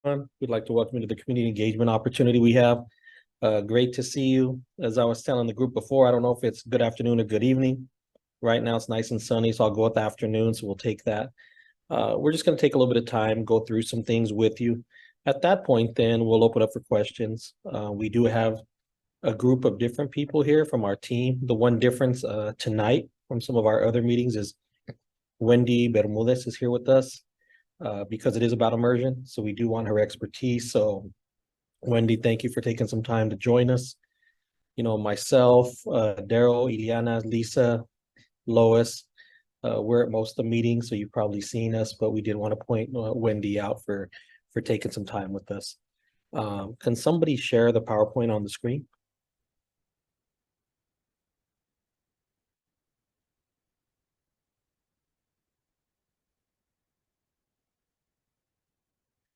We'd like to welcome you to the community engagement opportunity we have. Great to see you. As I was telling the group before, I don't know if it's good afternoon or good evening. Right now it's nice and sunny, so I'll go with the afternoon, so we'll take that. We're just going to take a little bit of time, go through some things with you. At that point, then we'll open up for questions. We do have a group of different people here from our team. The one difference tonight from some of our other meetings is Wendy Bermudez is here with us because it is about immersion. So we do want her expertise. So Wendy, thank you for taking some time to join us. You know, myself, Daryl, Ileana, Lisa, Lois, we're at most of the meetings, so you've probably seen us, but we did want to point Wendy out for taking some time with us. Can somebody share the PowerPoint on the screen?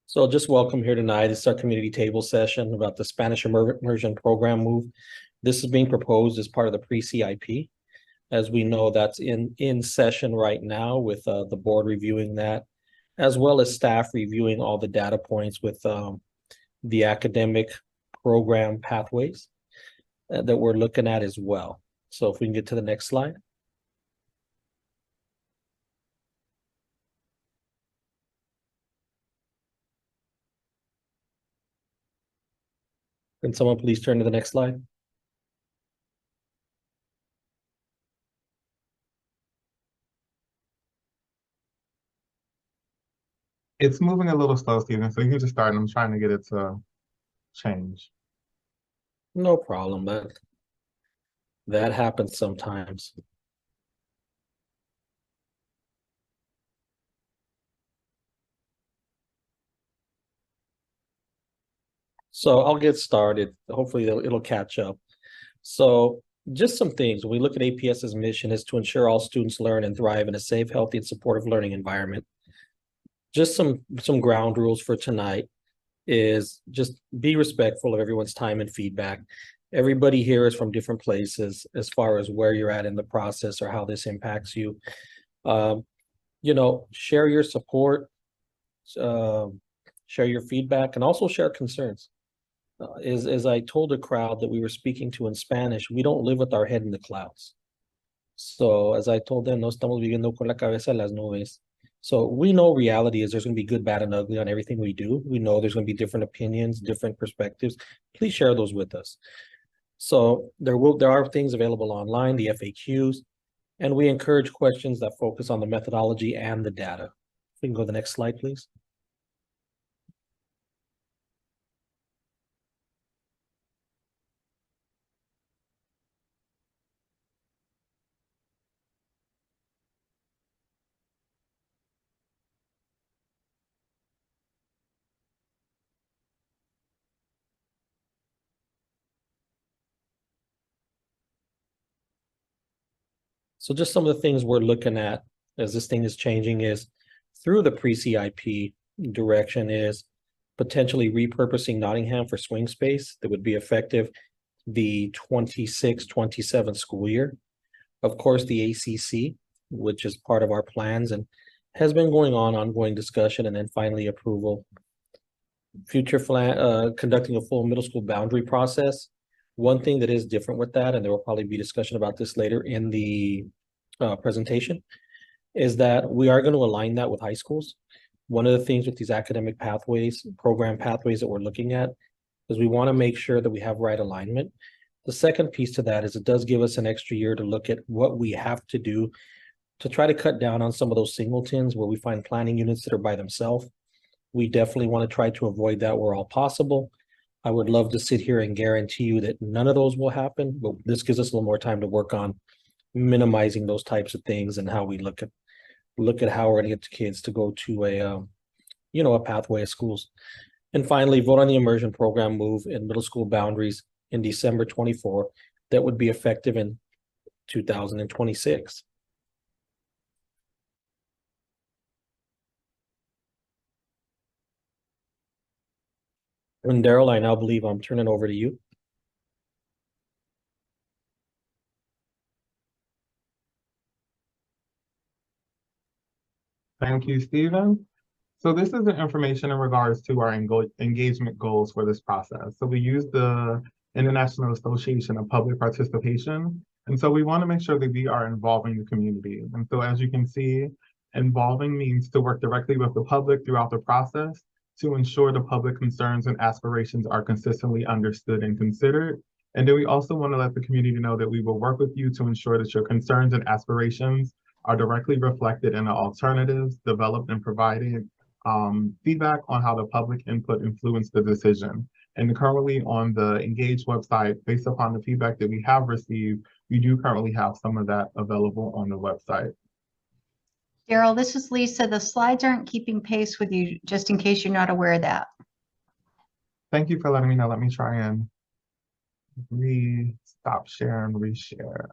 So just welcome here tonight. It's our community table session about the Spanish immersion program move. This is being proposed as part of the pre-CIP. As we know, that's in session right now with the board reviewing that, as well as staff reviewing all the data points with the academic program pathways that we're looking at as well. So if we can get to the next slide. Can someone please turn to the next slide? It's moving a little slow, Steven, so you can just start and I'm trying to get it to change. No problem, that happens sometimes. So I'll get started. Hopefully it'll catch up. So just some things. When we look at APS's mission is to ensure all students learn and thrive in a safe, healthy, and supportive learning environment. Just some ground rules for tonight is just be respectful of everyone's time and feedback. Everybody here is from different places as far as where you're at in the process or how this impacts you. You know, share your support, share your feedback, and also share concerns. As I told a crowd that we were speaking to in Spanish, we don't live with our head in the clouds. So as I told them, no estamos viviendo con la cabeza en las nubes. So we know reality is there's going to be good, bad, and ugly on everything we do. We know there's going to be different opinions, different perspectives. Please share those with us. So there are things available online, the FAQs, and we encourage questions that focus on the methodology and the data. If we can go to the next slide, please. So just some of the things we're looking at as this thing is changing is through the pre-CIP direction is potentially repurposing Nottingham for swing space that would be effective the 26-27 school year. Of course, the ACC, which is part of our plans and has been going on ongoing discussion and then finally approval. Future conducting a full middle school boundary process. One thing that is different with that, and there will probably be discussion about this later in the presentation, is that we are going to align that with high schools. One of the things with these academic pathways, program pathways that we're looking at, is we want to make sure that we have right alignment. The second piece to that is it does give us an extra year to look at what we have to do to try to cut down on some of those singletons where we find planning units that are by themselves. We definitely want to try to avoid that where all possible. I would love to sit here and guarantee you that none of those will happen, but this gives us a little more time to work on minimizing those types of things and how we look at how we're going to get the kids to go to a pathway of schools. And finally, vote on the immersion program move in middle school boundaries in December 24. That would be effective in 2026. And Daryl, I now believe I'm turning over to you. Thank you, Steven. So this is the information in regards to our engagement goals for this process. So we use the International Association of Public Participation. And so we want to make sure that we are involving the community. And so as you can see, involving means to work directly with the public throughout the process to ensure the public concerns and aspirations are consistently understood and considered. And then we also want to let the community know that we will work with you to ensure that your concerns and aspirations are directly reflected in the alternatives developed and provided feedback on how the public input influenced the decision. And currently on the Engage website, based upon the feedback that we have received, we do currently have some of that available on the website. Daryl, this is Lisa. The slides aren't keeping pace with you, just in case you're not aware of that. Thank you for letting me know. Let me try and stop share and reshare.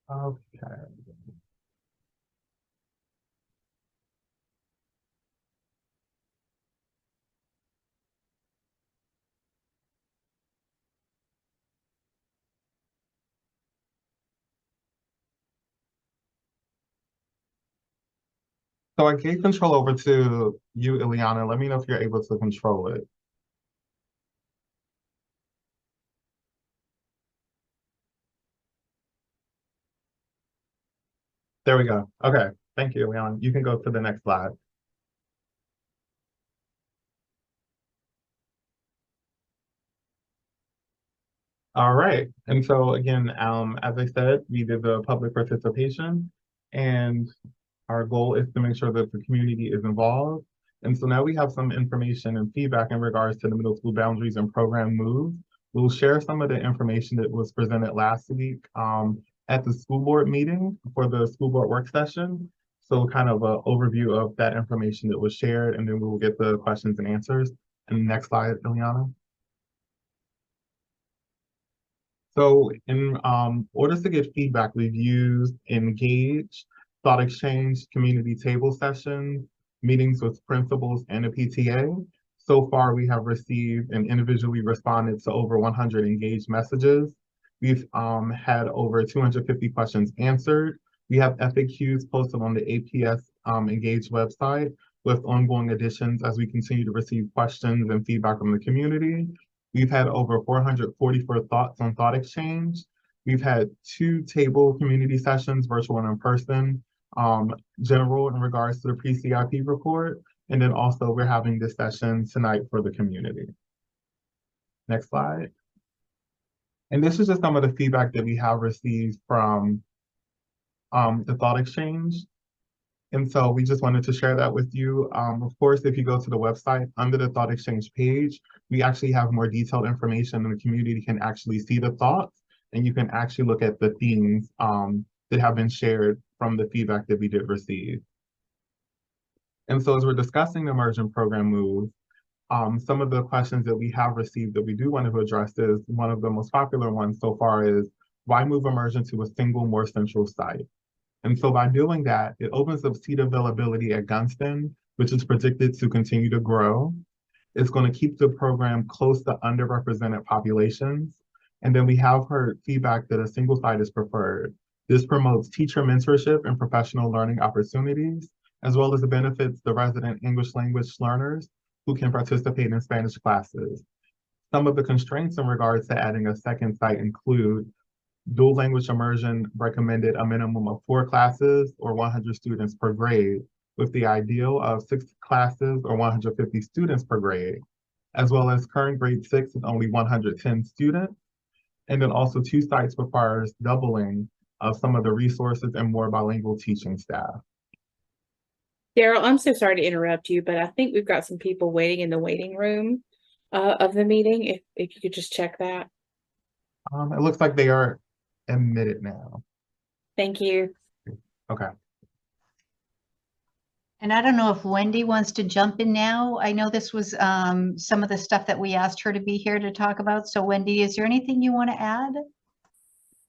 Okay. So I gave control over to you, Ileana. Let me know if you're able to control it. There we go. Okay. Thank you, Ileana. You can go to the next slide. All right. And so again, as I said, we did the public participation, and our goal is to make sure that the community is involved. And so now we have some information and feedback in regards to the middle school boundaries and program moves. We'll share some of the information that was presented last week at the school board meeting for the school board work session. So kind of an overview of that information that was shared, and then we will get the questions and answers. And next slide, Ileana. So in order to get feedback, we've used Engage, Thought Exchange, community table sessions, meetings with principals, and a PTA. So far, we have received and individually responded to over 100 engaged messages. We've had over 250 questions answered. We have FAQs posted on the APS Engage website with ongoing additions as we continue to receive questions and feedback from the community. We've had over 444 thoughts on Thought Exchange. We've had 2 table community sessions, virtual and in person, general in regards to the pre-CIP report. And then also we're having this session tonight for the community. Next slide. And this is just some of the feedback that we have received from the Thought Exchange. And so we just wanted to share that with you. Of course, if you go to the website under the Thought Exchange page, we actually have more detailed information, and the community can actually see the thoughts, and you can actually look at the themes that have been shared from the feedback that we did receive. And so as we're discussing the Immersion program move, some of the questions that we have received that we do want to address is one of the most popular ones so far is, why move Immersion to a single, more central site? And so by doing that, it opens up seat availability at Gunston, which is predicted to continue to grow. It's going to keep the program close to underrepresented populations. And then we have heard feedback that a single site is preferred. This promotes teacher mentorship and professional learning opportunities, as well as it benefits the resident English language learners who can participate in Spanish classes. Some of the constraints in regards to adding a second site include dual language immersion recommended a minimum of 4 classes or 100 students per grade, with the ideal of 6 classes or 150 students per grade, as well as current grade 6 with only 110 students. And then also 2 sites requires doubling of some of the resources and more bilingual teaching staff. Daryl, I'm so sorry to interrupt you, but I think we've got some people waiting in the waiting room of the meeting. If you could just check that. It looks like they are admitted now. Thank you. Okay. And I don't know if Wendy wants to jump in now. I know this was some of the stuff that we asked her to be here to talk about. So Wendy, is there anything you want to add?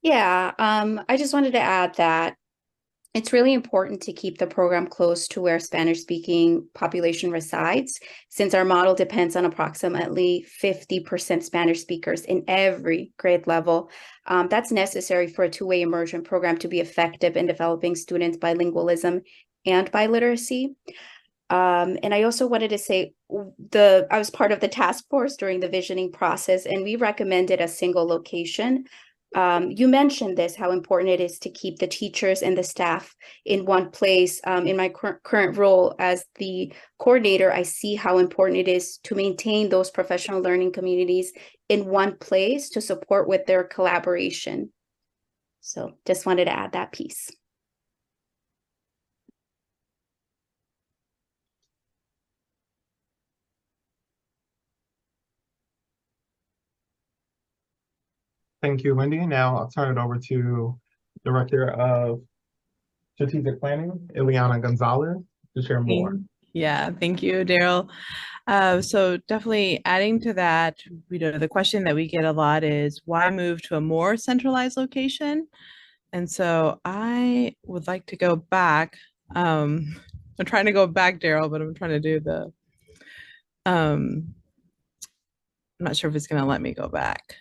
Yeah, I just wanted to add that it's really important to keep the program close to where Spanish-speaking population resides, since our model depends on approximately 50% Spanish speakers in every grade level. That's necessary for a two-way immersion program to be effective in developing students' bilingualism and biliteracy. And I also wanted to say I was part of the task force during the visioning process, and we recommended a single location. You mentioned this, how important it is to keep the teachers and the staff in one place. In my current role as the coordinator, I see how important it is to maintain those professional learning communities in one place to support with their collaboration. So just wanted to add that piece. Thank you, Wendy. Now I'll turn it over to Director of Strategic Planning, Ileana Gonzalez, to share more. Yeah, thank you, Daryl. So definitely adding to that, the question that we get a lot is why move to a more centralized location? And so I would like to go back. I'm trying to go back, Daryl, but I'm trying to do the, I'm not sure if it's going to let me go back.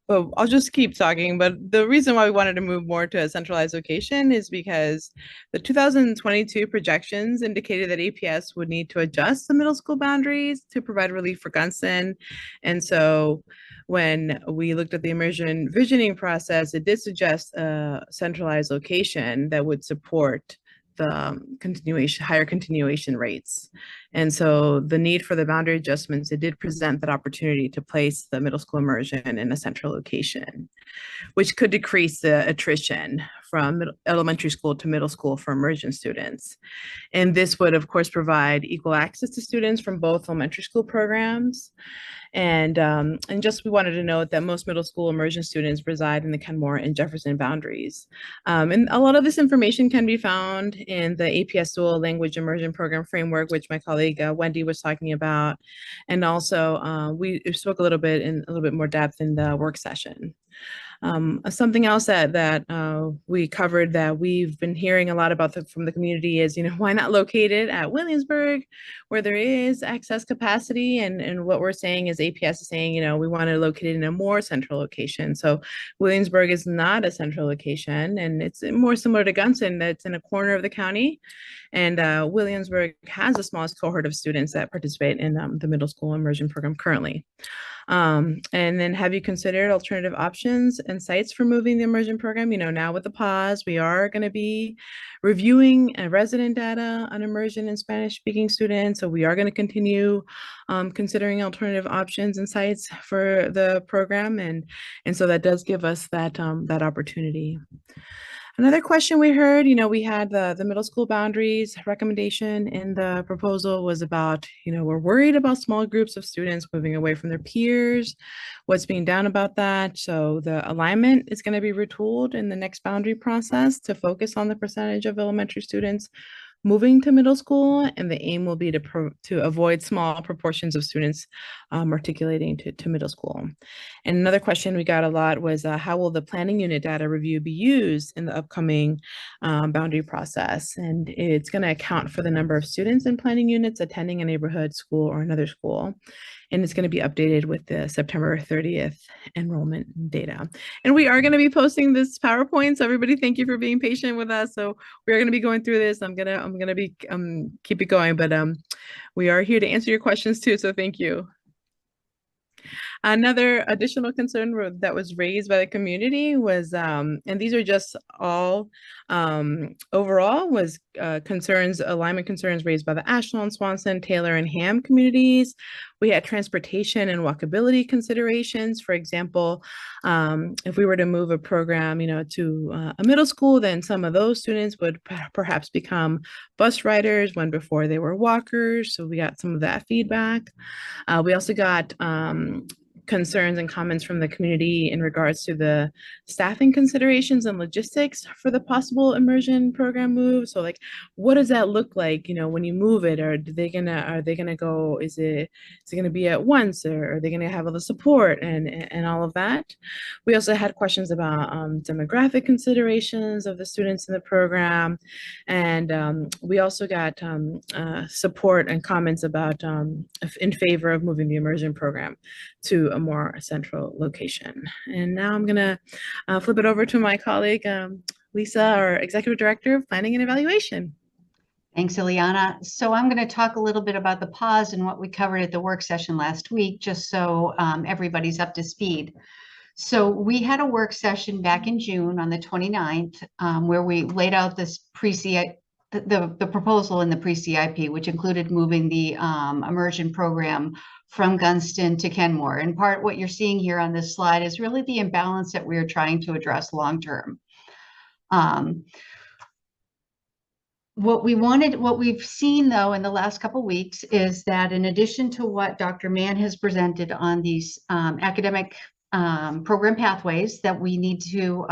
Well, I'll just keep talking, but the reason why we wanted to move more to a centralized location is because the 2022 projections indicated that APS would need to adjust the middle school boundaries to provide relief for Gunston. And so when we looked at the immersion visioning process, it did suggest a centralized location that would support the higher continuation rates. And so the need for the boundary adjustments, it did present that opportunity to place the middle school immersion in a central location, which could decrease the attrition from elementary school to middle school for immersion students. And this would, of course, provide equal access to students from both elementary school programs. And just we wanted to note that most middle school immersion students reside in the Kenmore and Jefferson boundaries. And a lot of this information can be found in the APS Dual Language Immersion Program Framework, which my colleague Wendy was talking about. And also we spoke a little bit more depth in the work session. Something else that we covered that we've been hearing a lot about from the community is, why not locate it at Williamsburg, where there is excess capacity? And what we're saying is APS is saying, we want to locate it in a more central location. So Williamsburg is not a central location, and it's more similar to Gunston, that's in a corner of the county. And Williamsburg has the smallest cohort of students that participate in the middle school immersion program currently. And then have you considered alternative options and sites for moving the immersion program? Now with the pause, we are going to be reviewing resident data on immersion and Spanish speaking students. So we are going to continue considering alternative options and sites for the program. And so that does give us that opportunity. Another question we heard, we had the middle school boundaries recommendation in the proposal was about, we're worried about small groups of students moving away from their peers. What's being done about that? So the alignment is going to be retooled in the next boundary process to focus on the percentage of elementary students moving to middle school, and the aim will be to avoid small proportions of students articulating to middle school. And another question we got a lot was how will the planning unit data review be used in the upcoming boundary process? And it's going to account for the number of students in planning units attending a neighborhood school or another school. And it's going to be updated with the September 30th enrollment data. And we are going to be posting this PowerPoint. So everybody, thank you for being patient with us. So we are going to be going through this. I'm gonna be keep it going, but we are here to answer your questions too. So thank you. Another additional concern that was raised by the community was, and these are just all overall, was alignment concerns raised by the Ashland, Swanson, Taylor, and Ham communities. We had transportation and walkability considerations. For example, if we were to move a program, to a middle school, then some of those students would perhaps become bus riders when before they were walkers. So we got some of that feedback. We also got concerns and comments from the community in regards to the staffing considerations and logistics for the possible immersion program move. So like, what does that look like, you know, when you move it? Or are they gonna go, is it gonna be at once, or are they gonna have all the support and all of that? We also had questions about demographic considerations of the students in the program. And we also got support and comments about in favor of moving the immersion program to a more central location. And now I'm gonna flip it over to my colleague, Lisa, our Executive Director of Planning and Evaluation. Thanks, Ileana. So I'm going to talk a little bit about the pause and what we covered at the work session last week, just so everybody's up to speed. So we had a work session back in June on the 29th, where we laid out this the proposal in the pre-CIP, which included moving the immersion program from Gunston to Kenmore. In part, what you're seeing here on this slide is really the imbalance that we're trying to address long-term. What we've seen though in the last couple of weeks is that in addition to what Dr. Mann has presented on these academic program pathways that we need to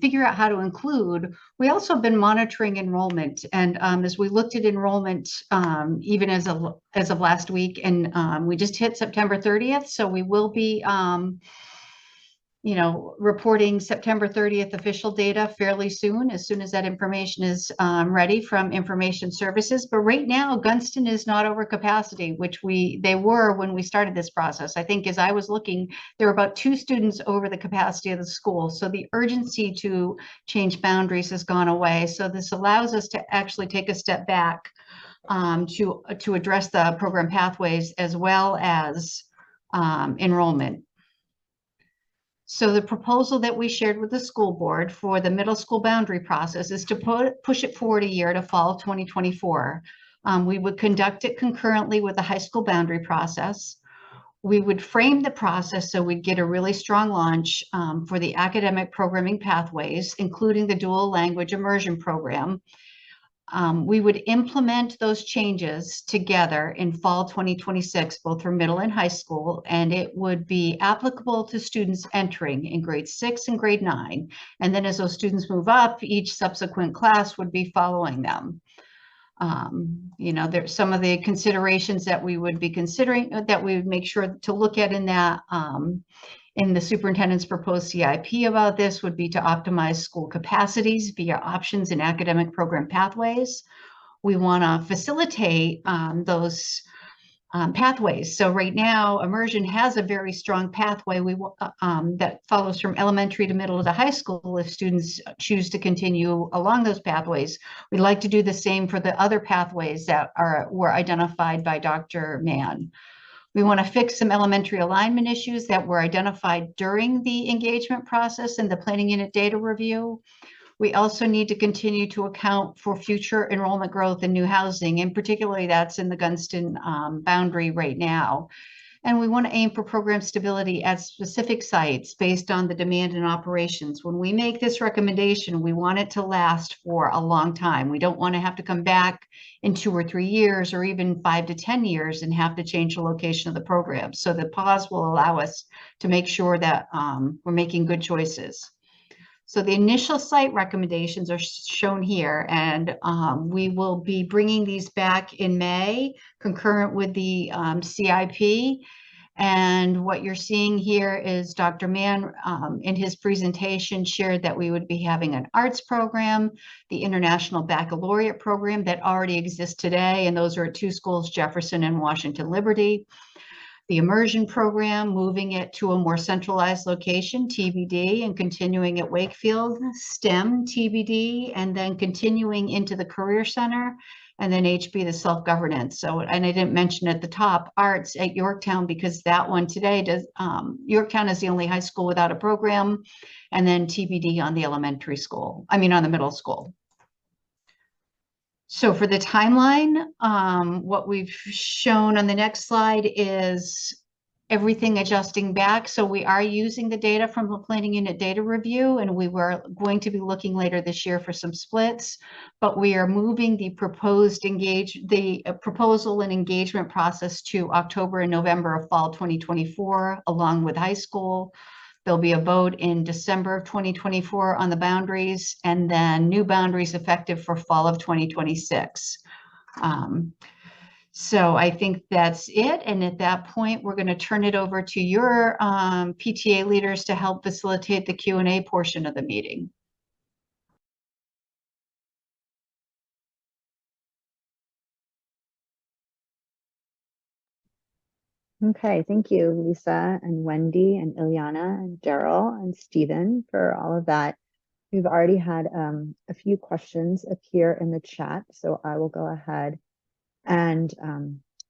figure out how to include, we also have been monitoring enrollment. And as we looked at enrollment, even as of last week, and we just hit September 30th, so we will be reporting September 30th official data fairly soon as that information is ready from Information Services. But right now, Gunston is not over capacity, which they were when we started this process. I think as I was looking, there were about 2 students over the capacity of the school. So the urgency to change boundaries has gone away. So this allows us to actually take a step back to address the program pathways as well as enrollment. So the proposal that we shared with the school board for the middle school boundary process is to push it forward a year to fall 2024. We would conduct it concurrently with the high school boundary process. We would frame the process so we'd get a really strong launch for the academic programming pathways, including the dual language immersion program. We would implement those changes together in fall 2026, both for middle and high school, and it would be applicable to students entering in grade 6 and grade 9. And then as those students move up, each subsequent class would be following them. There's some of the considerations that we would be considering that we would make sure to look at in that in the superintendent's proposed CIP about this would be to optimize school capacities via options in academic program pathways. We want to facilitate those pathways. So right now, Immersion has a very strong pathway that follows from elementary to middle to high school if students choose to continue along those pathways. We'd like to do the same for the other pathways that were identified by Dr. Mann. We want to fix some elementary alignment issues that were identified during the engagement process and the planning unit data review. We also need to continue to account for future enrollment growth in new housing, and particularly that's in the Gunston boundary right now. And we want to aim for program stability at specific sites based on the demand and operations. When we make this recommendation, we want it to last for a long time. We don't want to have to come back in 2 or 3 years or even 5 to 10 years and have to change the location of the program. So the pause will allow us to make sure that we're making good choices. So the initial site recommendations are shown here, and we will be bringing these back in May, concurrent with the CIP. And what you're seeing here is Dr. Mann in his presentation shared that we would be having an arts program, the International Baccalaureate program that already exists today, and those are at 2 schools, Jefferson and Washington Liberty. The immersion program, moving it to a more centralized location, TBD, and continuing at Wakefield, STEM, TBD, and then continuing into the Career Center, and then HB, the self-governance. So, and I didn't mention at the top, arts at Yorktown, because that one today does, Yorktown is the only high school without a program, and then TBD on the on the middle school. So for the timeline, what we've shown on the next slide is everything adjusting back. So we are using the data from the planning unit data review, and we were going to be looking later this year for some splits, but we are moving the proposal and engagement process to October and November of fall 2024, along with high school. There'll be a vote in December of 2024 on the boundaries, and then new boundaries effective for fall of 2026. So I think that's it. And at that point, we're going to turn it over to your PTA leaders to help facilitate the Q&A portion of the meeting. Okay, thank you, Lisa and Wendy and Ilyana and Daryl and Stephen for all of that. We've already had a few questions appear in the chat, so I will go ahead and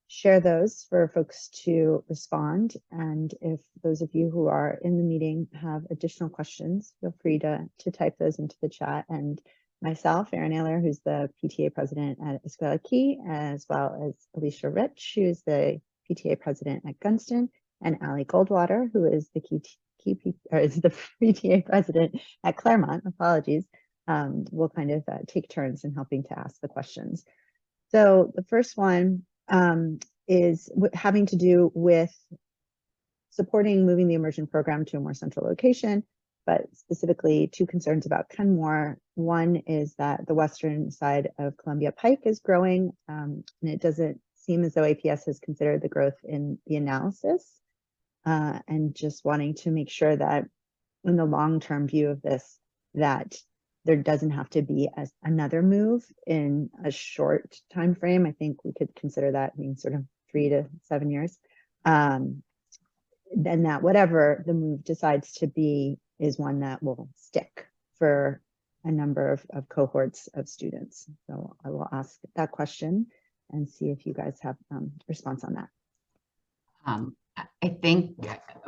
share those for folks to respond. And if those of you who are in the meeting have additional questions, feel free to type those into the chat. And myself, Erin Naylor, who's the PTA president at Escuela Key, as well as Alicia Rich, who's the PTA president at Gunston, and Allie Goldwater, who is the is the PTA president at Claremont. Apologies. We'll kind of take turns in helping to ask the questions. So the first one is having to do with supporting moving the immersion program to a more central location, but specifically two concerns about Kenmore. One is that the western side of Columbia Pike is growing, and it doesn't seem as though APS has considered the growth in the analysis, and just wanting to make sure that in the long-term view of this, that there doesn't have to be another move in a short time frame. I think we could consider that being sort of 3 to 7 years. Then that whatever the move decides to be is one that will stick for a number of cohorts of students. So I will ask that question and see if you guys have response on that. I think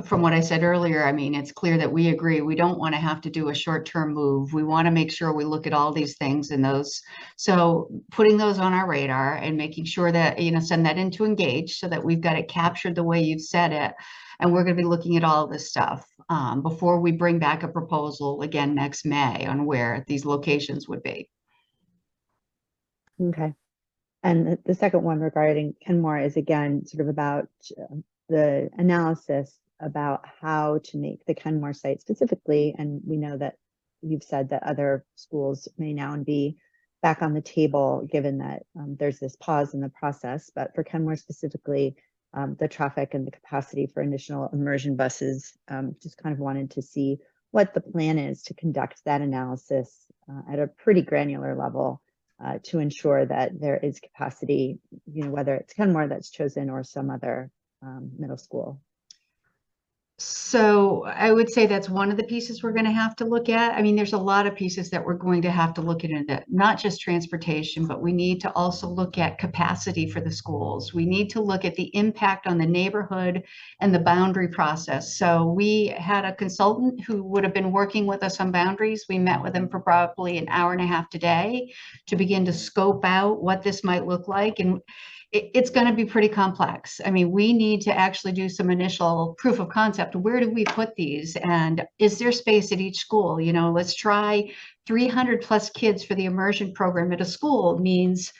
from what I said earlier, I mean, it's clear that we agree. We don't want to have to do a short-term move. We want to make sure we look at all these things and those. So putting those on our radar and making sure that, you know, send that into Engage so that we've got it captured the way you've said it. And we're going to be looking at all this stuff before we bring back a proposal again next May on where these locations would be. Okay. And the second one regarding Kenmore is again sort of about the analysis about how to make the Kenmore site specifically. And we know that you've said that other schools may now be back on the table, given that there's this pause in the process. But for Kenmore specifically, the traffic and the capacity for initial immersion buses, just kind of wanted to see what the plan is to conduct that analysis at a pretty granular level to ensure that there is capacity, you know, whether it's Kenmore that's chosen or some other middle school. So I would say that's one of the pieces we're going to have to look at. I mean, there's a lot of pieces that we're going to have to look at, not just transportation, but we need to also look at capacity for the schools. We need to look at the impact on the neighborhood and the boundary process. So we had a consultant who would have been working with us on boundaries. We met with him for probably an hour and a half today to begin to scope out what this might look like. And it's going to be pretty complex. I mean, we need to actually do some initial proof of concept. Where do we put these? And is there space at each school? You know, let's try 300 plus kids for the immersion program at a school means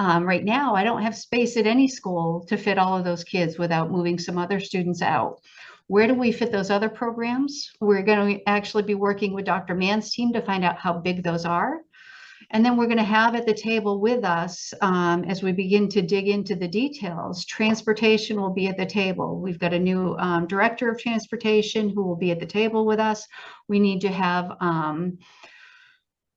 right now, I don't have space at any school to fit all of those kids without moving some other students out. Where do we fit those other programs? We're going to actually be working with Dr. Mann's team to find out how big those are. And then we're going to have at the table with us, as we begin to dig into the details, transportation will be at the table. We've got a new director of transportation who will be at the table with us. We need to have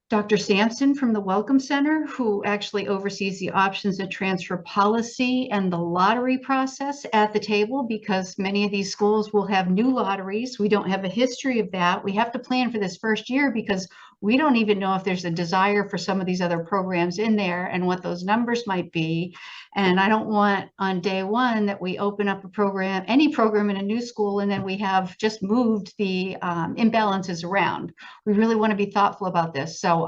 Dr. Sampson from the Welcome Center, who actually oversees the options and transfer policy and the lottery process at the table, because many of these schools will have new lotteries. We don't have a history of that. We have to plan for this first year because we don't even know if there's a desire for some of these other programs in there and what those numbers might be. And I don't want on day one that we open up a program, any program in a new school, and then we have just moved the imbalances around. We really want to be thoughtful about this. So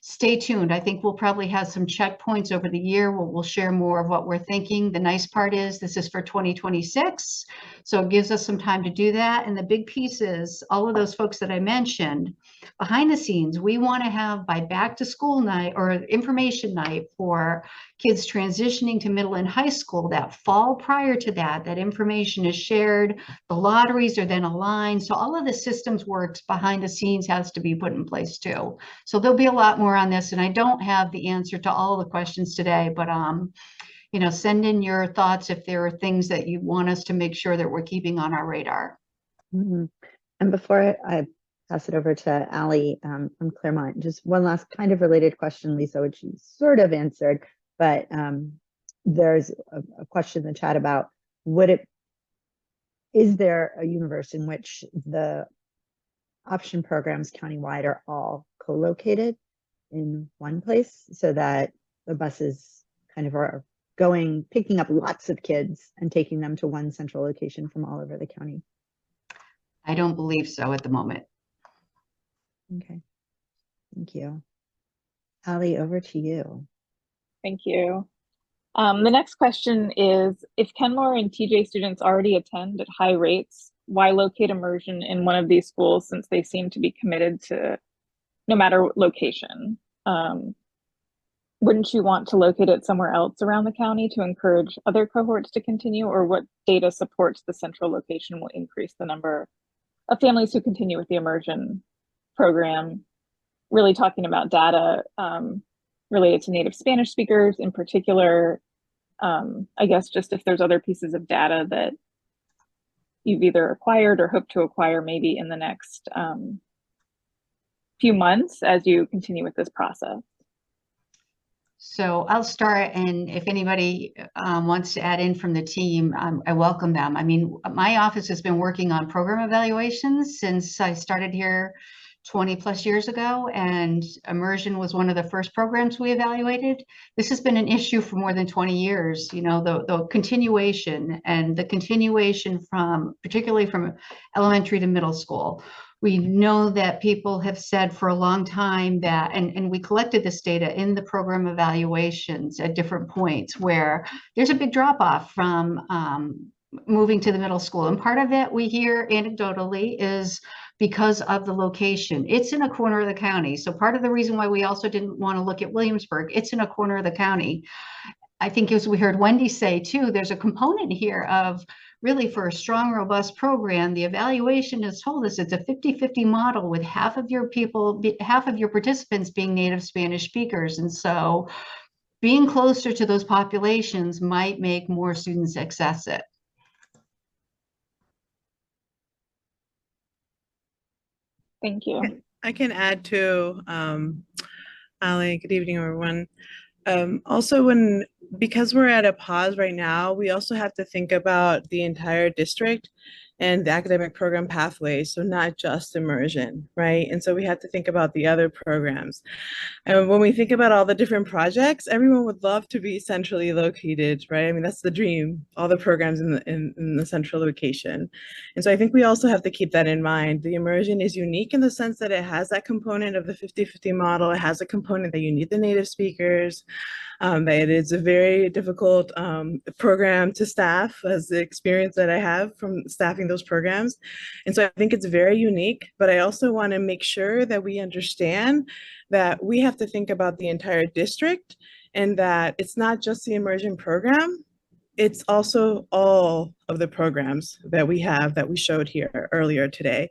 stay tuned. I think we'll probably have some checkpoints over the year. We'll share more of what we're thinking. The nice part is this is for 2026. So it gives us some time to do that. And the big piece is all of those folks that I mentioned behind the scenes, we want to have by back to school night or information night for kids transitioning to middle and high school that fall prior to that, that information is shared. The lotteries are then aligned. So all of the systems works behind the scenes has to be put in place too. So there'll be a lot more on this, and I don't have the answer to all the questions today, but you know, send in your thoughts if there are things that you want us to make sure that we're keeping on our radar. Mhm. And before I pass it over to Allie from Claremont, just one last kind of related question, Lisa, which you sort of answered, but there's a question in the chat about is there a universe in which the option programs countywide are all co-located in one place so that the buses kind of are picking up lots of kids and taking them to one central location from all over the county? I don't believe so at the moment. Okay, thank you. Allie, over to you. Thank you. The next question is, if Kenmore and TJ students already attend at high rates, why locate immersion in one of these schools since they seem to be committed to no matter location? Wouldn't you want to locate it somewhere else around the county to encourage other cohorts to continue, or what data supports the central location will increase the number of families who continue with the immersion program? Really talking about data related to native Spanish speakers in particular. I guess just if there's other pieces of data that you've either acquired or hope to acquire maybe in the next few months as you continue with this process. So I'll start, and if anybody wants to add in from the team, I welcome them. I mean, my office has been working on program evaluations since I started here 20 plus years ago, and Immersion was one of the first programs we evaluated. This has been an issue for more than 20 years, you know, the continuation from, particularly from elementary to middle school. We know that people have said for a long time that, and we collected this data in the program evaluations at different points where there's a big drop off from moving to the middle school. And part of it we hear anecdotally is because of the location. It's in a corner of the county. So part of the reason why we also didn't want to look at Williamsburg, it's in a corner of the county. I think as we heard Wendy say too, there's a component here of really for a strong, robust program, the evaluation has told us it's a 50-50 model with half of your participants being native Spanish speakers. And so being closer to those populations might make more students access it. Thank you. I can add to Ali. Good evening, everyone. Also, because we're at a pause right now, we also have to think about the entire district and the academic program pathway, so not just immersion, right? And so we have to think about the other programs. And when we think about all the different projects, everyone would love to be centrally located, right? I mean, that's the dream, all the programs in the central location. And so I think we also have to keep that in mind. The immersion is unique in the sense that it has that component of the 50-50 model. It has a component that you need the native speakers, that it is a very difficult program to staff, as the experience that I have from staffing those programs. And so I think it's very unique, but I also want to make sure that we understand that we have to think about the entire district and that it's not just the immersion program, it's also all of the programs that we have that we showed here earlier today,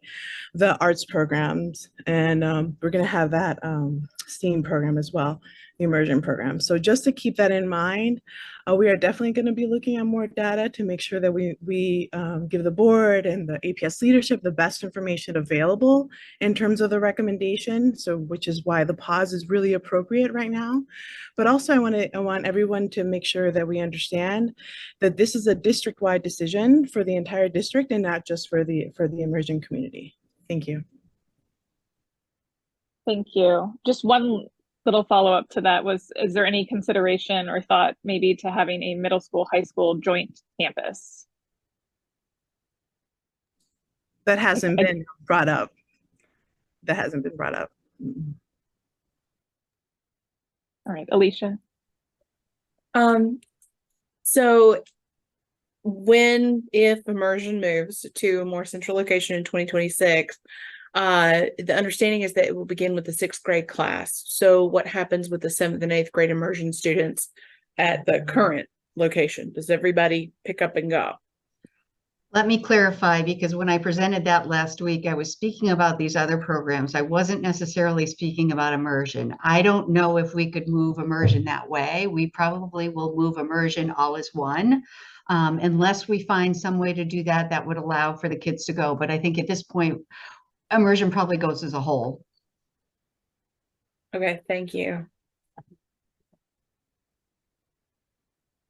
the arts programs, and we're going to have that STEAM program as well, the immersion program. So just to keep that in mind, we are definitely going to be looking at more data to make sure that we give the board and the APS leadership the best information available in terms of the recommendation. So which is why the pause is really appropriate right now. But also I want everyone to make sure that we understand that this is a district-wide decision for the entire district and not just for the immersion community. Thank you. Thank you. Just one little follow-up to that was, is there any consideration or thought maybe to having a middle school, high school joint campus? That hasn't been brought up. That hasn't been brought up. All right, Alicia. So if Immersion moves to a more central location in 2026, the understanding is that it will begin with the 6th grade class. So what happens with the 7th and 8th grade Immersion students at the current location? Does everybody pick up and go? Let me clarify, because when I presented that last week, I was speaking about these other programs. I wasn't necessarily speaking about Immersion. I don't know if we could move Immersion that way. We probably will move Immersion all as one, unless we find some way to do that that would allow for the kids to go. But I think at this point, Immersion probably goes as a whole. Okay, thank you.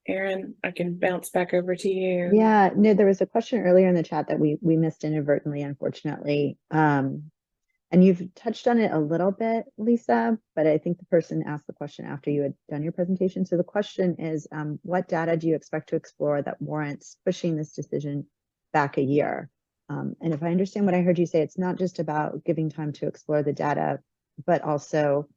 Erin, I can bounce back over to you. Yeah, no, there was a question earlier in the chat that we missed inadvertently, unfortunately. And you've touched on it a little bit, Lisa, but I think the person asked the question after you had done your presentation. So the question is, what data do you expect to explore that warrants pushing this decision back a year? And if I understand what I heard you say, it's not just about giving time to explore the data, but also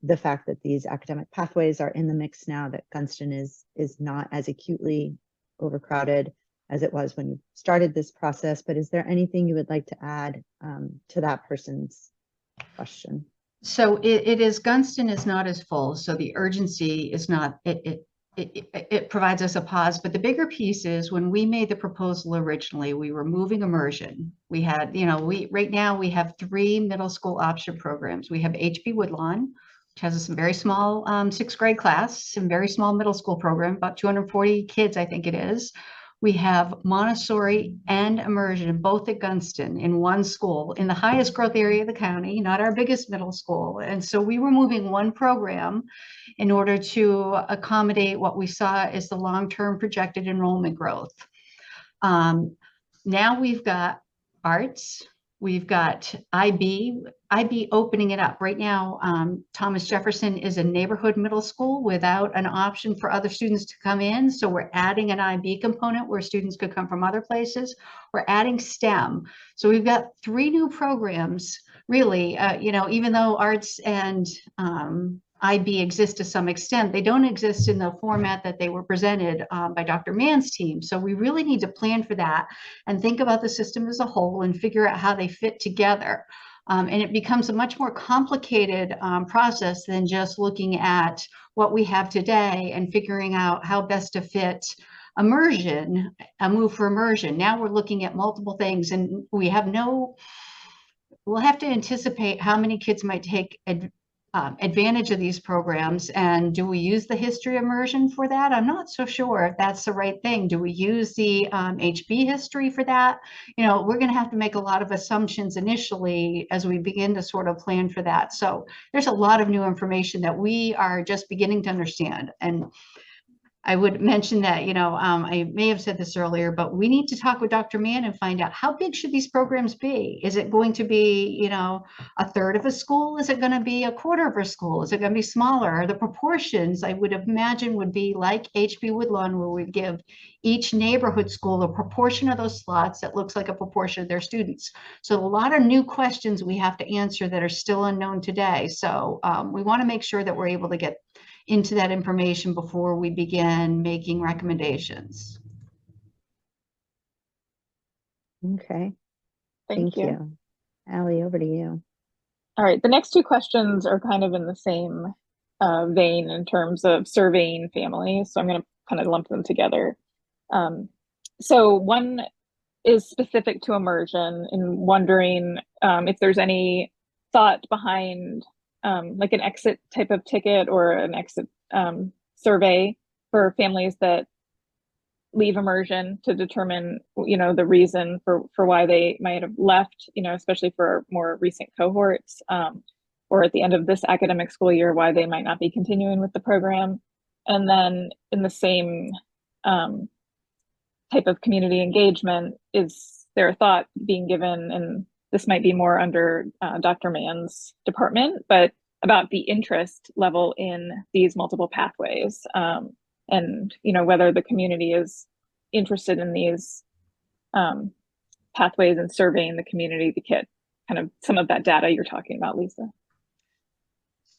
the fact that these academic pathways are in the mix now, that Gunston is not as acutely overcrowded as it was when you started this process. But is there anything you would like to add to that person's question? So it is, Gunston is not as full, so the urgency is not, it provides us a pause. But the bigger piece is, when we made the proposal originally, we were moving Immersion. We had, right now we have 3 middle school option programs. We have HB Woodlawn, which has some very small 6th grade class, some very small middle school program, about 240 kids, I think it is. We have Montessori and Immersion, both at Gunston, in one school, in the highest growth area of the county, not our biggest middle school. And so we were moving one program in order to accommodate what we saw as the long-term projected enrollment growth. Now we've got arts, we've got IB opening it up. Right now, Thomas Jefferson is a neighborhood middle school without an option for other students to come in. So we're adding an IB component where students could come from other places. We're adding STEM. So we've got 3 new programs, really, even though arts and IB exist to some extent, they don't exist in the format that they were presented by Dr. Mann's team. So we really need to plan for that and think about the system as a whole and figure out how they fit together. And it becomes a much more complicated process than just looking at what we have today and figuring out how best to fit Immersion, a move for Immersion. Now we're looking at multiple things, and we'll have to anticipate how many kids might take advantage of these programs. And do we use the history Immersion for that? I'm not so sure if that's the right thing. Do we use the HB history for that? We're going to have to make a lot of assumptions initially as we begin to sort of plan for that. So there's a lot of new information that we are just beginning to understand. And I would mention that, I may have said this earlier, but we need to talk with Dr. Mann and find out, how big should these programs be? Is it going to be, a third of a school? Is it going to be a quarter of a school? Is it going to be smaller? The proportions, I would imagine, would be like HB Woodlawn, where we give each neighborhood school a proportion of those slots that looks like a proportion of their students. So a lot of new questions we have to answer that are still unknown today. So we want to make sure that we're able to get into that information before we begin making recommendations. Okay, Thank you. Allie, over to you. All right, the next 2 questions are kind of in the same vein in terms of surveying families, so I'm going to kind of lump them together. So one is specific to Immersion, and wondering if there's any thought behind like an exit type of ticket or an exit survey for families that leave Immersion, to determine, the reason for why they might have left, especially for more recent cohorts, or at the end of this academic school year, why they might not be continuing with the program. And then in the same type of community engagement, is there a thought being given, and this might be more under Dr. Mann's department, but about the interest level in these multiple pathways, and whether the community is interested in these pathways and surveying the community to get kind of some of that data you're talking about, Lisa.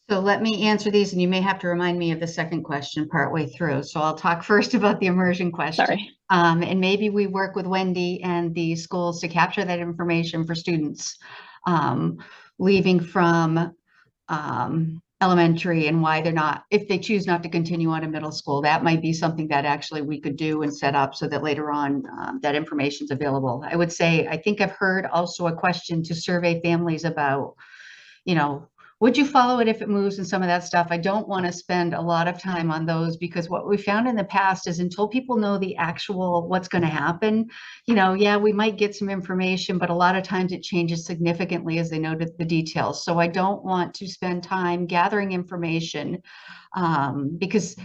So let me answer these, and you may have to remind me of the second question partway through. So I'll talk first about the immersion question. Sorry. And maybe we work with Wendy and the schools to capture that information for students leaving from elementary, and why they're not, if they choose not to continue on to middle school. That might be something that actually we could do and set up so that later on that information is available. I would say, I think I've heard also a question to survey families about, would you follow it if it moves and some of that stuff? I don't want to spend a lot of time on those, because what we found in the past is until people know the actual what's going to happen, yeah, we might get some information, but a lot of times it changes significantly as they know the details. So I don't want to spend time gathering information because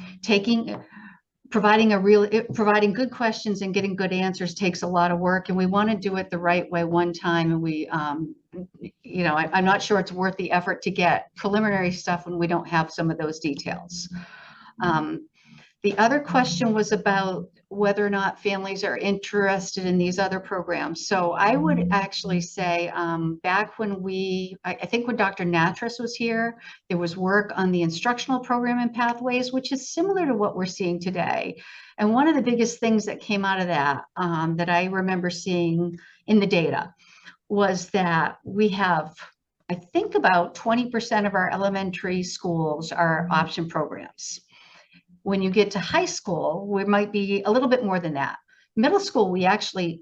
providing good questions and getting good answers takes a lot of work, and we want to do it the right way one time. And we, I'm not sure it's worth the effort to get preliminary stuff when we don't have some of those details. The other question was about whether or not families are interested in these other programs. So I would actually say back when I think when Dr. Natras was here, there was work on the instructional program and pathways, which is similar to what we're seeing today. And one of the biggest things that came out of that that I remember seeing in the data was that we have, I think about 20% of our elementary schools are option programs. When you get to high school, we might be a little bit more than that. Middle school, we actually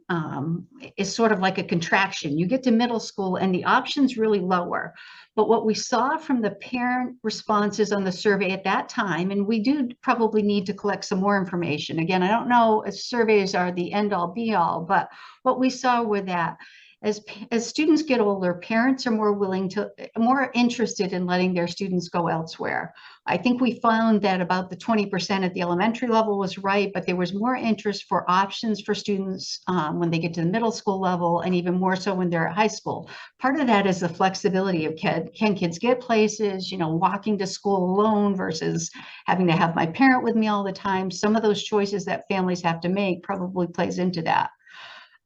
is sort of like a contraction. You get to middle school and the options really lower. But what we saw from the parent responses on the survey at that time, and we do probably need to collect some more information. Again, I don't know if surveys are the end all be all, but what we saw were that as students get older, parents are more interested in letting their students go elsewhere. I think we found that about the 20% at the elementary level was right, but there was more interest for options for students when they get to the middle school level, and even more so when they're at high school. Part of that is the flexibility of can kids get places, walking to school alone versus having to have my parent with me all the time. Some of those choices that families have to make probably plays into that.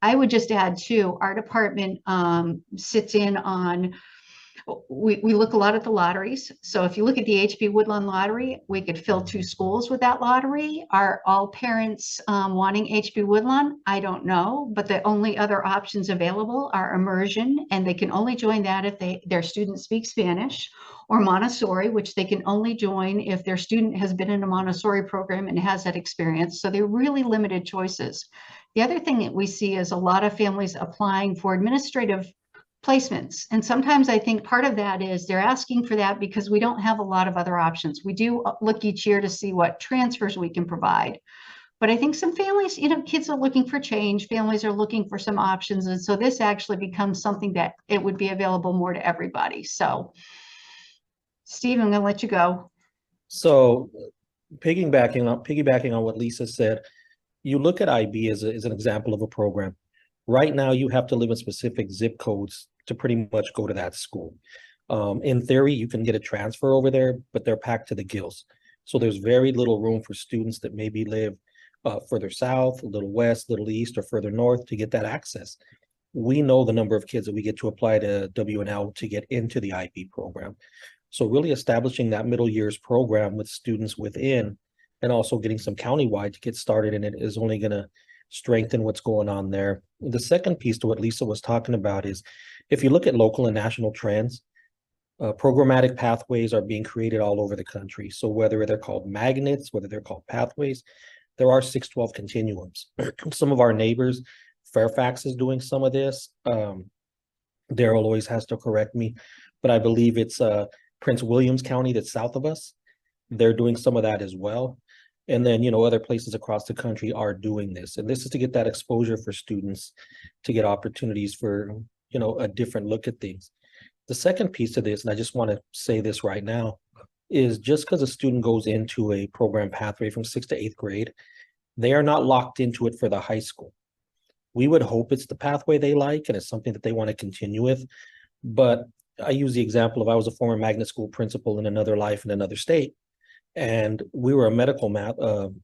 I would just add too, our department sits in on, we look a lot at the lotteries. So if you look at the HB Woodlawn lottery, we could fill 2 schools with that lottery. Are all parents wanting HB Woodlawn? I don't know, but the only other options available are Immersion, and they can only join that if their student speaks Spanish, or Montessori, which they can only join if their student has been in a Montessori program and has that experience. So they're really limited choices. The other thing that we see is a lot of families applying for administrative placements. And sometimes I think part of that is they're asking for that because we don't have a lot of other options. We do look each year to see what transfers we can provide. But I think some families, kids are looking for change. Families are looking for some options. And so this actually becomes something that it would be available more to everybody. So, Steve, I'm going to let you go. So piggybacking on what Lisa said, you look at IB as an example of a program. Right now, you have to live in specific zip codes to pretty much go to that school. In theory, you can get a transfer over there, but they're packed to the gills. So there's very little room for students that maybe live further south, a little west, a little east, or further north to get that access. We know the number of kids that we get to apply to WNL to get into the IB program. So really establishing that middle years program with students within, and also getting some countywide to get started in it, is only going to strengthen what's going on there. The second piece to what Lisa was talking about is, if you look at local and national trends, programmatic pathways are being created all over the country. So whether they're called magnets, whether they're called pathways, there are 612 continuums. Some of our neighbors, Fairfax is doing some of this. Daryl always has to correct me, but I believe it's Prince Williams County that's south of us. They're doing some of that as well. And then, other places across the country are doing this. And this is to get that exposure for students, to get opportunities for, a different look at things. The second piece of this, and I just want to say this right now, is just because a student goes into a program pathway from 6th to 8th grade, they are not locked into it for the high school. We would hope it's the pathway they like and it's something that they want to continue with. But I use the example of I was a former magnet school principal in another life in another state, and we were a medical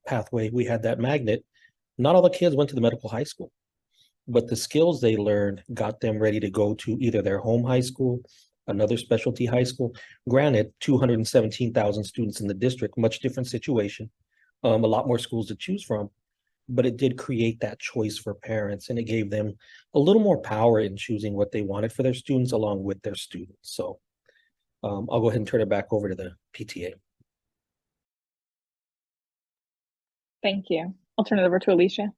pathway. We had that magnet. Not all the kids went to the medical high school, but the skills they learned got them ready to go to either their home high school, another specialty high school. Granted, 217,000 students in the district, much different situation, a lot more schools to choose from, but it did create that choice for parents, and it gave them a little more power in choosing what they wanted for their students along with their students. So I'll go ahead and turn it back over to the PTA. Thank you. I'll turn it over to Alicia.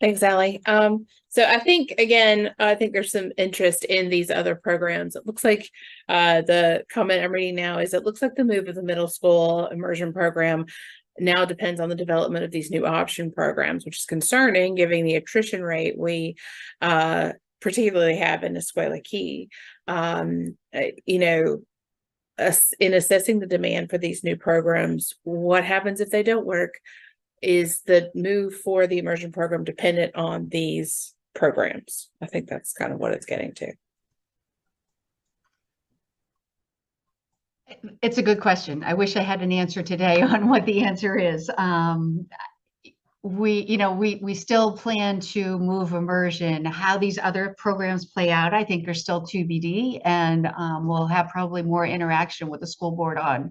Thanks, Allie. So I think, again, I think there's some interest in these other programs. It looks like the comment I'm reading now is it looks like the move of the middle school immersion program now depends on the development of these new option programs, which is concerning given the attrition rate we particularly have in Escuela Key. You know, in assessing the demand for these new programs, what happens if they don't work? Is the move for the immersion program dependent on these programs? I think that's kind of what it's getting to. It's a good question. I wish I had an answer today on what the answer is. We still plan to move immersion. How these other programs play out, I think, are still TBD, and we'll have probably more interaction with the school board on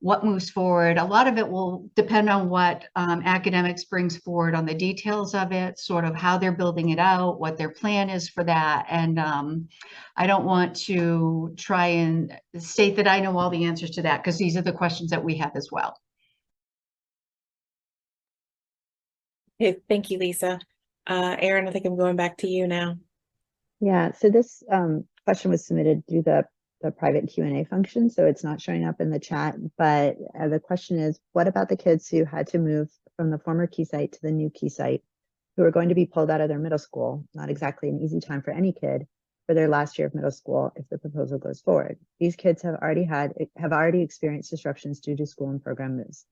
what moves forward. A lot of it will depend on what academics brings forward on the details of it, sort of how they're building it out, what their plan is for that. And I don't want to try and state that I know all the answers to that, because these are the questions that we have as well. Okay, thank you, Lisa. Erin, I think I'm going back to you now. Yeah, so this question was submitted through the private Q&A function, so it's not showing up in the chat, but the question is, what about the kids who had to move from the former key site to the new key site, who are going to be pulled out of their middle school? Not exactly an easy time for any kid for their last year of middle school if the proposal goes forward. These kids have already experienced disruptions due to school and program moves.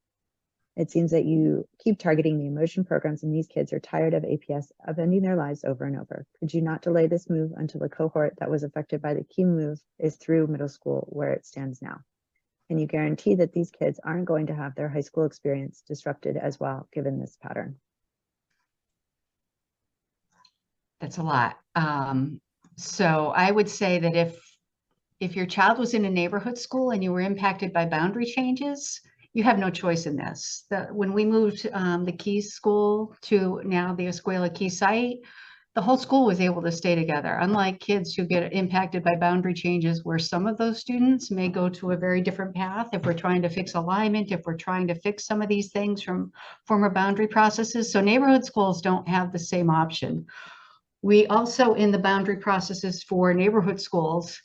It seems that you keep targeting the immersion programs, and these kids are tired of APS upending their lives over and over. Could you not delay this move until the cohort that was affected by the key move is through middle school where it stands now? Can you guarantee that these kids aren't going to have their high school experience disrupted as well, given this pattern? That's a lot. So I would say that if your child was in a neighborhood school and you were impacted by boundary changes, you have no choice in this. When we moved the Key school to now the Escuela Key site, the whole school was able to stay together. Unlike kids who get impacted by boundary changes, where some of those students may go to a very different path if we're trying to fix alignment, if we're trying to fix some of these things from former boundary processes. So neighborhood schools don't have the same option. We also, in the boundary processes for neighborhood schools,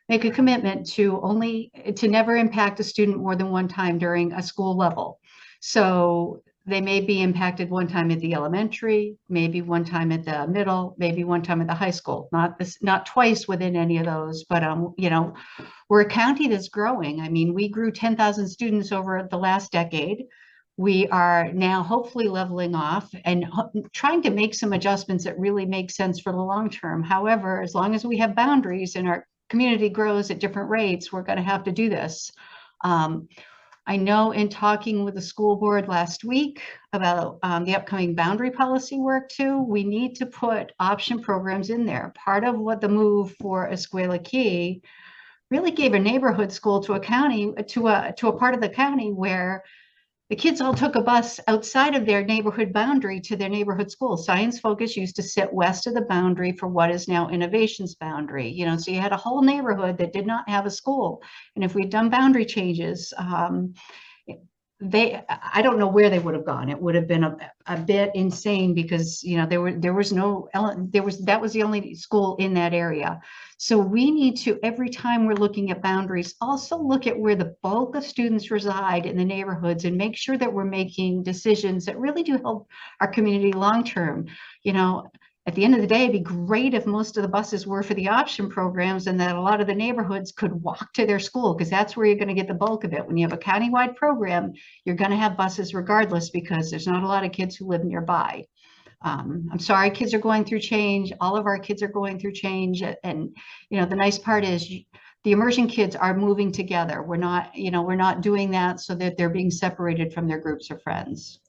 make a commitment to never impact a student more than one time during a school level. So they may be impacted one time at the elementary, maybe one time at the middle, maybe one time at the high school. Not twice within any of those, but you know, we're a county that's growing. I mean, we grew 10,000 students over the last decade. We are now hopefully leveling off and trying to make some adjustments that really make sense for the long term. However, as long as we have boundaries and our community grows at different rates, we're going to have to do this. I know in talking with the school board last week about the upcoming boundary policy work too, we need to put option programs in there. Part of what the move for Escuela Key really gave a neighborhood school to a county, to a part of the county where the kids all took a bus outside of their neighborhood boundary to their neighborhood school. Science Focus used to sit west of the boundary for what is now Innovation's boundary. You know, so you had a whole neighborhood that did not have a school. And if we'd done boundary changes, I don't know where they would have gone. It would have been a bit insane because, you know, that was the only school in that area. So we need to, every time we're looking at boundaries, also look at where the bulk of students reside in the neighborhoods and make sure that we're making decisions that really do help our community long-term. You know, at the end of the day, it'd be great if most of the buses were for the option programs and that a lot of the neighborhoods could walk to their school, because that's where you're going to get the bulk of it. When you have a countywide program, you're going to have buses regardless because there's not a lot of kids who live nearby. I'm sorry, kids are going through change. All of our kids are going through change. And, the nice part is the immersion kids are moving together. We're not doing that so that they're being separated from their groups of friends.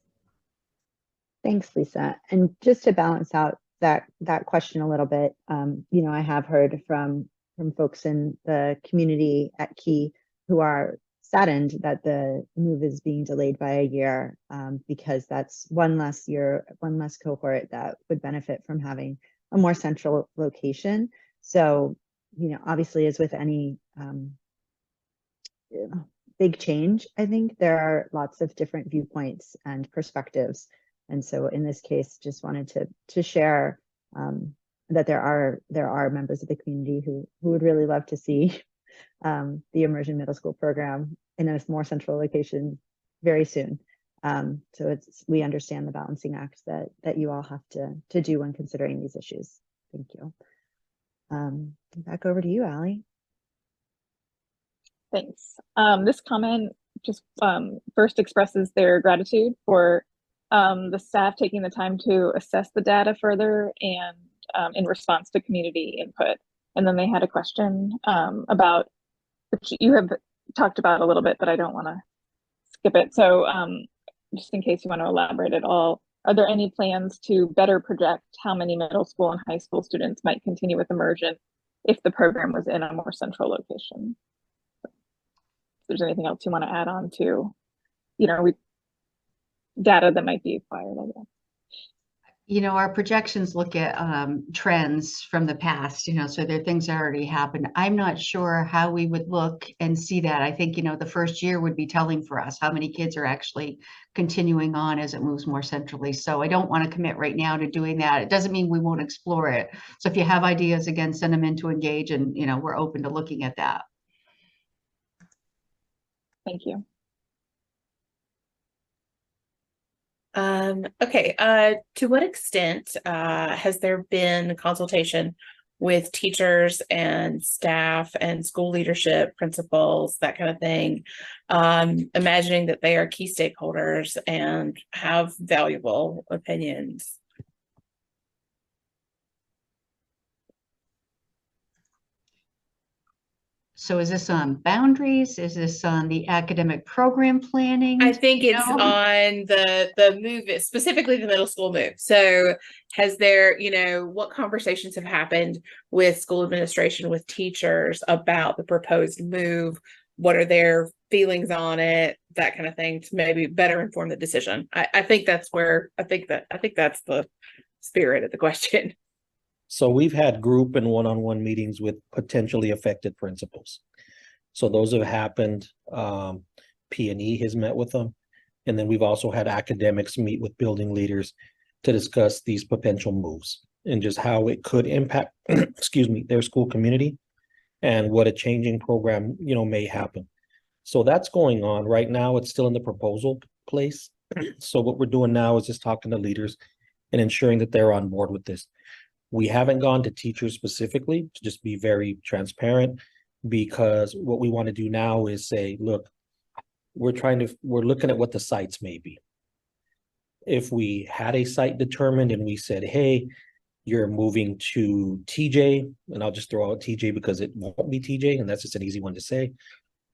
Thanks, Lisa. And just to balance out that question a little bit, I have heard from folks in the community at Key who are saddened that the move is being delayed by a year, because that's one less year, one less cohort that would benefit from having a more central location. So, obviously, as with any big change, I think there are lots of different viewpoints and perspectives. And so in this case, just wanted to share that there are members of the community who would really love to see the Immersion Middle School program in a more central location very soon. So we understand the balancing act that you all have to do when considering these issues. Thank you. Back over to you, Allie. Thanks. This comment just first expresses their gratitude for the staff taking the time to assess the data further and in response to community input. And then they had a question about, which you have talked about a little bit, but I don't want to skip it. So just in case you want to elaborate at all, are there any plans to better project how many middle school and high school students might continue with immersion if the program was in a more central location? If there's anything else you want to add on to, data that might be acquired, I guess. Our projections look at trends from the past, so there are things that already happened. I'm not sure how we would look and see that. I think, the first year would be telling for us how many kids are actually continuing on as it moves more centrally. So I don't want to commit right now to doing that. It doesn't mean we won't explore it. So if you have ideas, again, send them in to engage, and, we're open to looking at that. Thank you. Okay, to what extent has there been consultation with teachers and staff and school leadership, principals, that kind of thing, imagining that they are key stakeholders and have valuable opinions? So is this on boundaries? Is this on the academic program planning? I think it's on the move, specifically the middle school move. So has there, what conversations have happened with school administration, with teachers about the proposed move? What are their feelings on it? That kind of thing, to maybe better inform the decision. I think that's the spirit of the question. So we've had group and one-on-one meetings with potentially affected principals. So those have happened. P&E has met with them. And then we've also had academics meet with building leaders to discuss these potential moves and just how it could impact, their school community and what a changing program, may happen. So that's going on right now. It's still in the proposal place. So what we're doing now is just talking to leaders and ensuring that they're on board with this. We haven't gone to teachers specifically, to just be very transparent, because what we want to do now is say, look, we're looking at what the sites may be. If we had a site determined and we said, hey, you're moving to TJ, and I'll just throw out TJ because it won't be TJ, and that's just an easy one to say,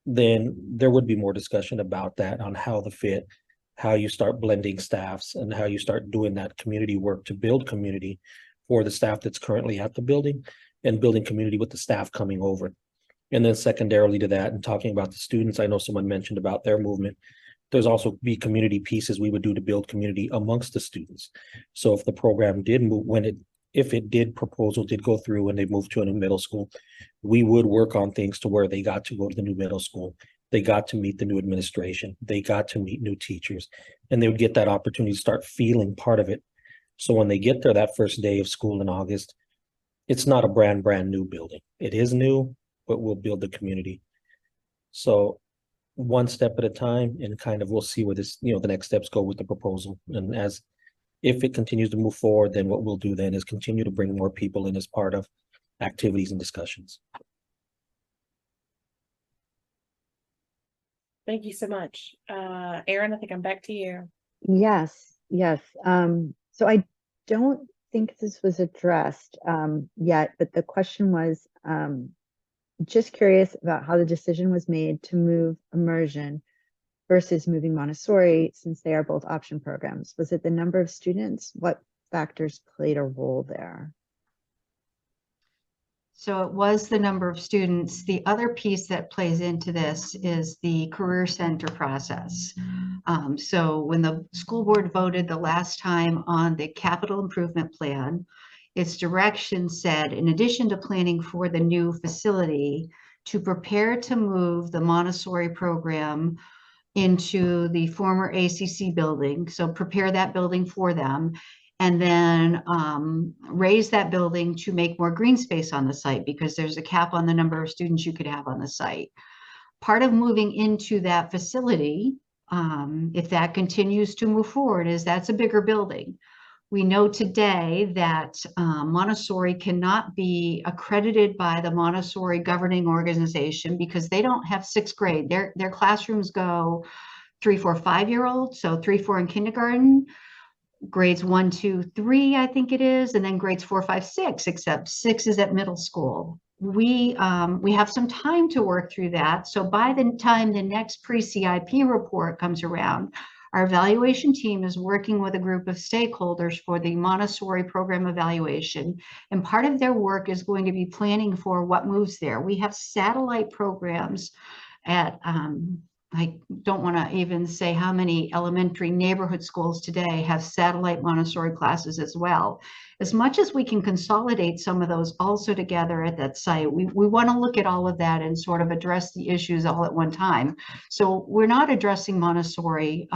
then there would be more discussion about that, on how the fit, how you start blending staffs, and how you start doing that community work to build community for the staff that's currently at the building, and building community with the staff coming over. And then secondarily to that, and talking about the students, I know someone mentioned about their movement. There's also be community pieces we would do to build community amongst the students. So if the program did move, proposal did go through and they moved to a new middle school, we would work on things to where they got to go to the new middle school. They got to meet the new administration. They got to meet new teachers, and they would get that opportunity to start feeling part of it. So when they get there that first day of school in August, it's not a brand new building. It is new, but we'll build the community. So one step at a time, and kind of we'll see where this, the next steps go with the proposal. And if it continues to move forward, then what we'll do then is continue to bring more people in as part of activities and discussions. Thank you so much. Erin, I think I'm back to you. Yes. So don't think this was addressed yet, but the question was just curious about how the decision was made to move Immersion versus moving Montessori, since they are both option programs. Was it the number of students? What factors played a role there? So it was the number of students. The other piece that plays into this is the career center process. So when the school board voted the last time on the capital improvement plan, its direction said, in addition to planning for the new facility, to prepare to move the Montessori program into the former ACC building. So prepare that building for them, and then raise that building to make more green space on the site, because there's a cap on the number of students you could have on the site. Part of moving into that facility, if that continues to move forward, is that's a bigger building. We know today that Montessori cannot be accredited by the Montessori governing organization because they don't have sixth grade. Their classrooms go 3, 4, 5-year-olds, so 3, 4 in kindergarten, grades 1, 2, 3, I think it is, and then grades 4, 5, 6, except 6 is at middle school. We have some time to work through that. So by the time the next pre-CIP report comes around, our evaluation team is working with a group of stakeholders for the Montessori program evaluation. And part of their work is going to be planning for what moves there. We have satellite programs at, I don't want to even say how many elementary neighborhood schools today have satellite Montessori classes as well. As much as we can consolidate some of those also together at that site, we want to look at all of that and sort of address the issues all at one time. So we're not addressing Montessori,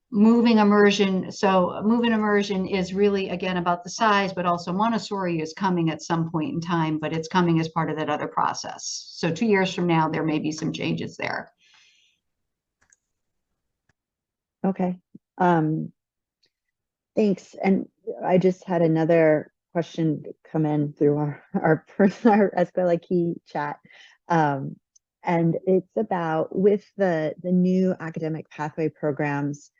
moving Immersion. So moving Immersion is really, again, about the size, but also Montessori is coming at some point in time, but it's coming as part of that other process. So 2 years from now, there may be some changes there. Okay. Thanks. And I just had another question come in through our Esqueliki chat. And it's about, with the new academic pathway programs,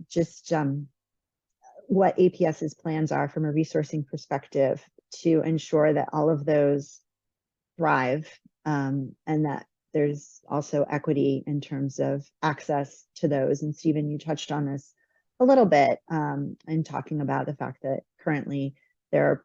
just what APS's plans are from a resourcing perspective to ensure that all of those thrive, and that there's also equity in terms of access to those. And Stephen, you touched on this a little bit in talking about the fact that currently there are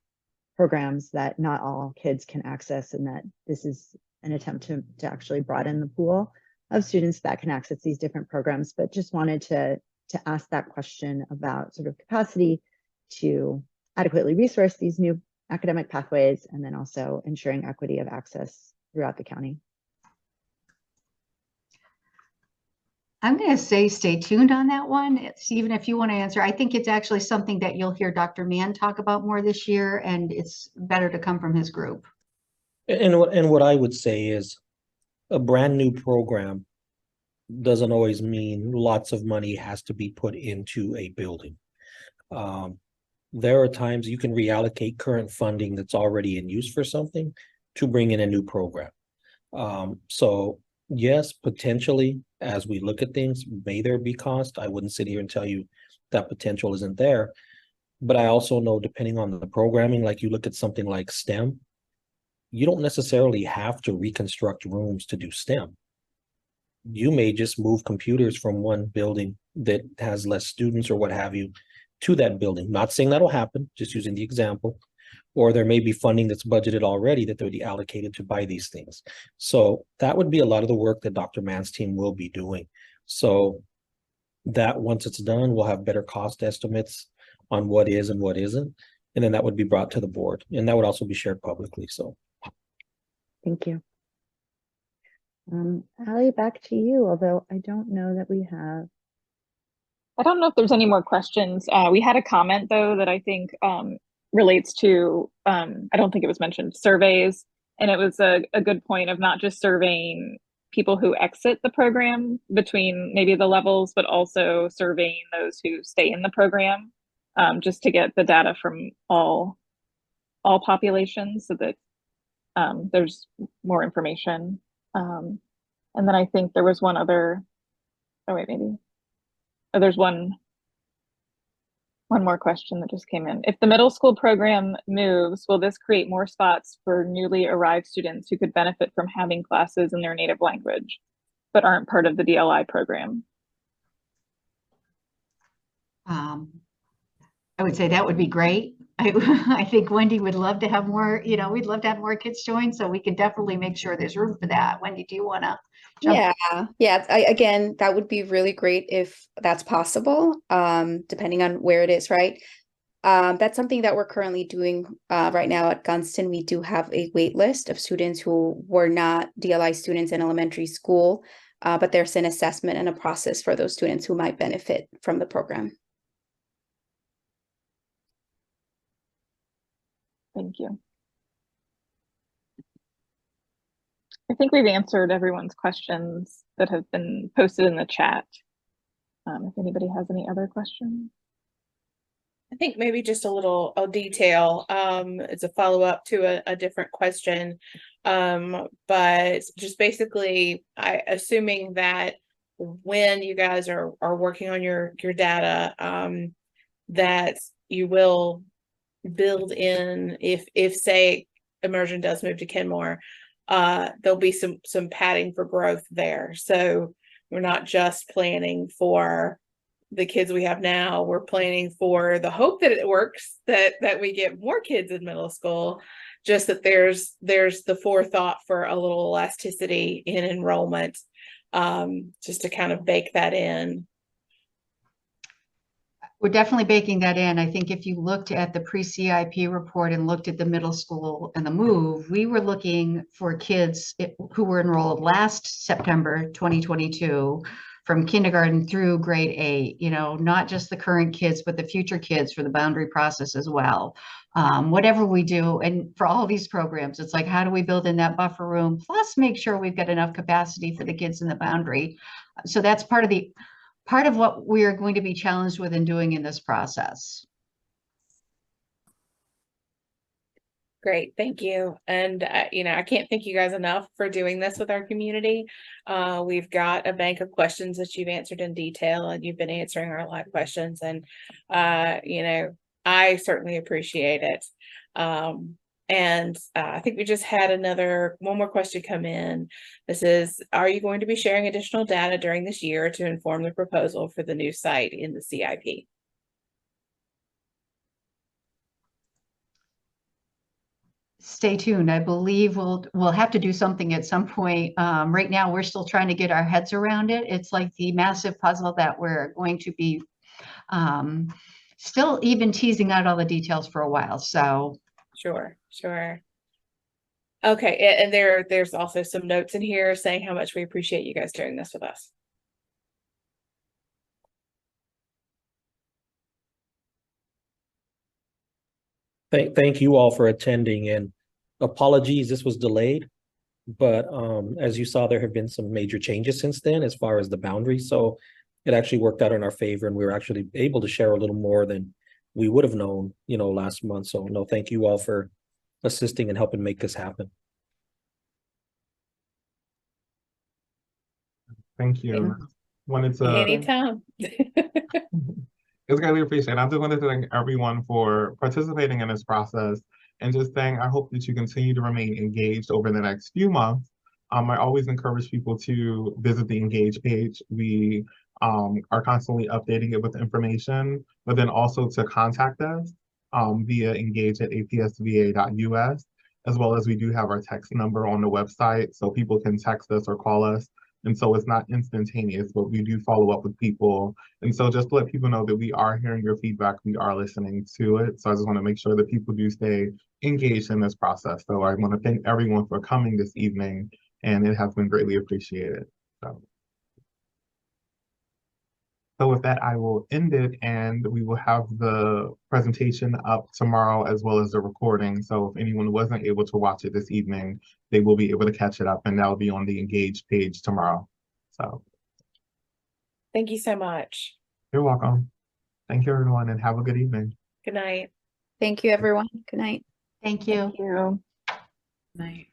programs that not all kids can access, and that this is an attempt to actually broaden the pool of students that can access these different programs. But just wanted to ask that question about sort of capacity to adequately resource these new academic pathways, and then also ensuring equity of access throughout the county. I'm going to say stay tuned on that one. Stephen, if you want to answer, I think it's actually something that you'll hear Dr. Mann talk about more this year, and it's better to come from his group. And what I would say is, a brand new program doesn't always mean lots of money has to be put into a building. There are times you can reallocate current funding that's already in use for something to bring in a new program. So yes, potentially, as we look at things, may there be cost? I wouldn't sit here and tell you that potential isn't there. But I also know, depending on the programming, like you look at something like STEM, you don't necessarily have to reconstruct rooms to do STEM. You may just move computers from one building that has less students or what have you to that building. Not saying that'll happen, just using the example. Or there may be funding that's budgeted already that they'll be allocated to buy these things. So that would be a lot of the work that Dr. Mann's team will be doing. So that once it's done, we'll have better cost estimates on what is and what isn't. And then that would be brought to the board, and that would also be shared publicly. So thank you. Allie, back to you, although I don't know that we have. I don't know if there's any more questions. We had a comment, though, that I think relates to, I don't think it was mentioned, surveys. And it was a good point of not just surveying people who exit the program between maybe the levels, but also surveying those who stay in the program, just to get the data from all populations, so that there's more information. And then I think there was one other, oh wait, maybe, oh, there's one one more question that just came in. If the middle school program moves, will this create more spots for newly arrived students who could benefit from having classes in their native language, but aren't part of the DLI program? I would say that would be great. I think Wendy would love to have more, we'd love to have more kids join, so we can definitely make sure there's room for that. Wendy, do you want to? Yeah. Again, that would be really great if that's possible, depending on where it is, right? That's something that we're currently doing right now at Gunston. We do have a wait list of students who were not DLI students in elementary school, but there's an assessment and a process for those students who might benefit from the program. Thank you. I think we've answered everyone's questions that have been posted in the chat. If anybody has any other questions. I think maybe just a detail. It's a follow-up to a different question. But just basically, assuming that when you guys are working on your data, that you will build in, if say Immersion does move to Kenmore, there'll be some padding for growth there. So we're not just planning for the kids we have now, we're planning for the hope that it works, that we get more kids in middle school, just that there's the forethought for a little elasticity in enrollment, just to kind of bake that in. We're definitely baking that in. I think if you looked at the pre-CIP report and looked at the middle school and the move, we were looking for kids who were enrolled last September 2022 from kindergarten through grade 8, not just the current kids, but the future kids for the boundary process as well. Whatever we do, and for all of these programs, it's like, how do we build in that buffer room, plus make sure we've got enough capacity for the kids in the boundary. So that's part of what we are going to be challenged with in doing in this process. Great, thank you. And I can't thank you guys enough for doing this with our community. We've got a bank of questions that you've answered in detail, and you've been answering our live questions, and I certainly appreciate it. And I think we just had one more question come in. This is, are you going to be sharing additional data during this year to inform the proposal for the new site in the CIP? Stay tuned. I believe we'll have to do something at some point. Right now, we're still trying to get our heads around it. It's like the massive puzzle that we're going to be still even teasing out all the details for a while. So Sure. Okay, and there's also some notes in here saying how much we appreciate you guys doing this with us. Thank you all for attending, and apologies, this was delayed. But as you saw, there have been some major changes since then as far as the boundaries. So it actually worked out in our favor, and we were actually able to share a little more than we would have known, last month. So no, thank you all for assisting and helping make this happen. Thank you. Wanted to Anytime. It's greatly appreciated. I just wanted to thank everyone for participating in this process, and just saying I hope that you continue to remain engaged over the next few months. I always encourage people to visit the Engage page. We are constantly updating it with information, but then also to contact us via engage@apsva.us, as well as we do have our text number on the website, so people can text us or call us. And so it's not instantaneous, but we do follow up with people. And so just to let people know that we are hearing your feedback, we are listening to it. So I just want to make sure that people do stay engaged in this process. So I want to thank everyone for coming this evening, and it has been greatly appreciated. So with that, I will end it, and we will have the presentation up tomorrow as well as the recording. So if anyone wasn't able to watch it this evening, they will be able to catch it up, and that'll be on the Engage page tomorrow. So Thank you so much. you're welcome. Thank you, everyone, and have a good evening. Good night. Thank you, everyone. Good night. thank you. Thank you. Good night.